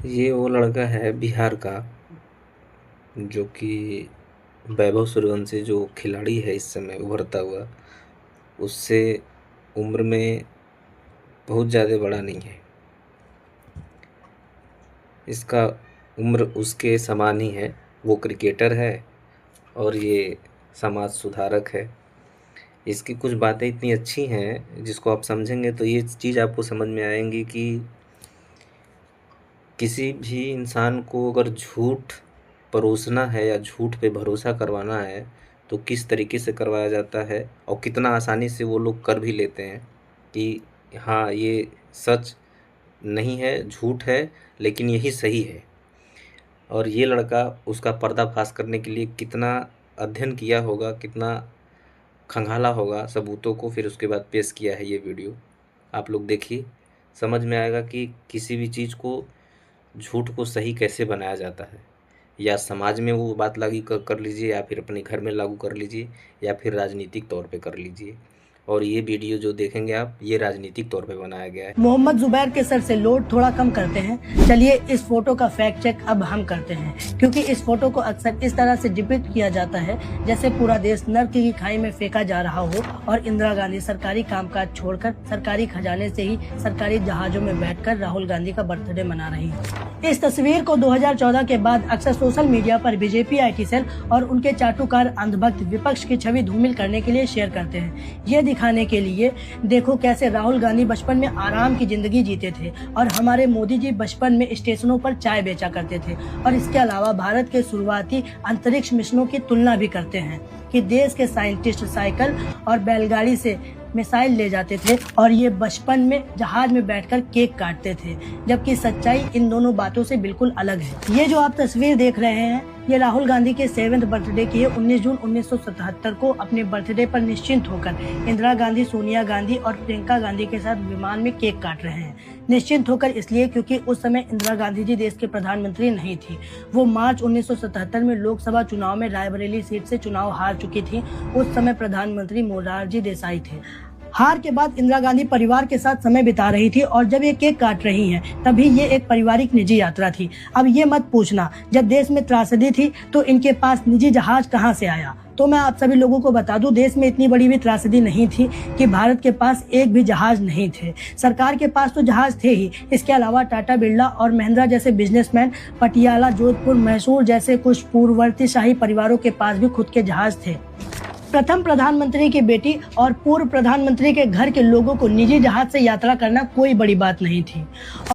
ये वो लड़का है बिहार का, जो कि वैभव सूर्यवंशी जो खिलाड़ी है इस समय उभरता हुआ, उससे उम्र में बहुत ज़्यादा बड़ा नहीं है। इसका उम्र उसके समान ही है। वो क्रिकेटर है और ये समाज सुधारक है। इसकी कुछ बातें इतनी अच्छी हैं जिसको आप समझेंगे तो ये चीज़ आपको समझ में आएंगी कि किसी भी इंसान को अगर झूठ परोसना है या झूठ पे भरोसा करवाना है तो किस तरीके से करवाया जाता है और कितना आसानी से वो लोग कर भी लेते हैं कि हाँ ये सच नहीं है, झूठ है, लेकिन यही सही है। और ये लड़का उसका पर्दाफाश करने के लिए कितना अध्ययन किया होगा, कितना खंगाला होगा सबूतों को, फिर उसके बाद पेश किया है ये वीडियो। आप लोग देखिए, समझ में आएगा कि किसी भी चीज़ को, झूठ को सही कैसे बनाया जाता है। या समाज में वो बात लागू कर लीजिए, या फिर अपने घर में लागू कर लीजिए, या फिर राजनीतिक तौर पे कर लीजिए। और ये वीडियो जो देखेंगे आप, ये राजनीतिक तौर पे बनाया गया है। मोहम्मद जुबैर के सर से लोड थोड़ा कम करते हैं। चलिए इस फोटो का फैक्ट चेक अब हम करते हैं, क्योंकि इस फोटो को अक्सर इस तरह से डिपिक्ट किया जाता है जैसे पूरा देश नर्क की खाई में फेंका जा रहा हो और इंदिरा गांधी सरकारी कामकाज छोड़कर सरकारी खजाने से ही सरकारी जहाजों में बैठकर राहुल गांधी का बर्थडे मना रही है। इस तस्वीर को 2014 के बाद अक्सर सोशल मीडिया पर बीजेपी IT सेल और उनके चाटुकार अंधभक्त विपक्ष की छवि धूमिल करने के लिए शेयर करते हैं, ये दिखाने के लिए देखो कैसे राहुल गांधी बचपन में आराम की जिंदगी जीते थे और हमारे मोदी जी बचपन में स्टेशनों पर चाय बेचा करते थे। और इसके अलावा भारत के शुरुआती अंतरिक्ष मिशनों की तुलना भी करते हैं कि देश के साइंटिस्ट साइकिल और बैलगाड़ी से मिसाइल ले जाते थे और ये बचपन में जहाज में बैठकर केक काटते थे, जबकि सच्चाई इन दोनों बातों से बिल्कुल अलग है। ये जो आप तस्वीर देख रहे हैं, ये राहुल गांधी के 7th बर्थडे की है। 19 जून 1977 को अपने बर्थडे पर निश्चिंत होकर इंदिरा गांधी, सोनिया गांधी और प्रियंका गांधी के साथ विमान में केक काट रहे हैं। निश्चिंत होकर इसलिए क्योंकि उस समय इंदिरा गांधी जी देश के प्रधानमंत्री नहीं थी। वो मार्च 1977 में लोकसभा चुनाव में रायबरेली सीट से चुनाव हार चुकी थी। उस समय प्रधानमंत्री मोरारजी देसाई थे। हार के बाद इंदिरा गांधी परिवार के साथ समय बिता रही थी और जब ये केक काट रही हैं, तभी ये एक पारिवारिक निजी यात्रा थी। अब ये मत पूछना जब देश में त्रासदी थी तो इनके पास निजी जहाज कहां से आया। तो मैं आप सभी लोगों को बता दूं, देश में इतनी बड़ी भी त्रासदी नहीं थी कि भारत के पास एक भी जहाज नहीं थे। सरकार के पास तो जहाज थे ही, इसके अलावा टाटा, बिरला और महिंद्रा जैसे बिजनेसमैन, पटियाला, जोधपुर, मैसूर जैसे कुछ पूर्ववर्ती शाही परिवारों के पास भी खुद के जहाज थे। प्रथम प्रधानमंत्री की बेटी और पूर्व प्रधानमंत्री के घर के लोगों को निजी जहाज से यात्रा करना कोई बड़ी बात नहीं थी।